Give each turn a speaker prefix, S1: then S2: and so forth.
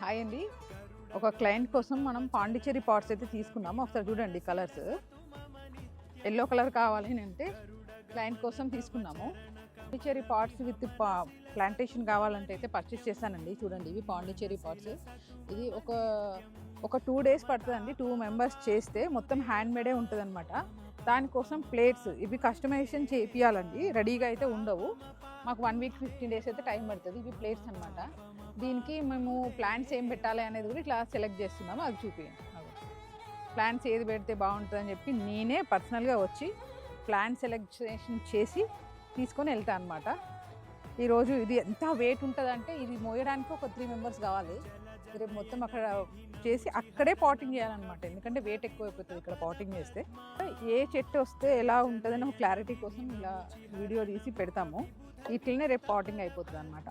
S1: Hi అండి. ఒక client కోసం మనం పాండిచేరి పాట్స్ అయితే తీసుకున్నాము. ఒకసారి చూడండి కలర్స్. ఎల్లో కలర్ కావాలి అంటే క్లయింట్ కోసం తీసుకున్నాము. పాండిచేరి పాట్స్ విత్ ప్లాంటేషన్ కావాలంటే అయితే పర్చేస్ చేశానండి. చూడండి ఇవి పాండిచేరి పాట్స్. ఇది ఒక 2 days పడుతుందండి. 2 members చేస్తే మొత్తం హ్యాండ్ మేడే ఉంటుంది అనమాట. దానికోసం ప్లేట్స్ ఇవి కస్టమైజేషన్ చేపియాలండి. రెడీగా అయితే ఉండవు. మాకు 1 week 15 days అయితే టైం పడుతుంది. ఇవి ప్లేట్స్ అనమాట. దీనికి మేము ప్లాంట్స్ ఏం పెట్టాలి అనేది కూడా ఇట్లా సెలెక్ట్ చేస్తున్నాము. అది చూపించండి. ప్లాంట్స్ ఏది పెడితే బాగుంటుందని చెప్పి నేనే పర్సనల్గా వచ్చి ప్లాంట్ సెలెక్షన్ చేసి తీసుకొని వెళ్తాను అనమాట. ఈరోజు ఇది ఎంత వెయిట్ ఉంటుందంటే ఇది మోయడానికి ఒక 3 members కావాలి. రేపు మొత్తం అక్కడ చేసి అక్కడే పాటింగ్ చేయాలన్నమాట. ఎందుకంటే వెయిట్ ఎక్కువైపోతుంది ఇక్కడ పాటింగ్ చేస్తే. ఏ చెట్టు వస్తే ఎలా ఉంటుందని ఒక క్లారిటీ కోసం ఇలా వీడియో తీసి పెడతాము. ఇట్లనే రేపు పాటింగ్ అయిపోతుంది అనమాట.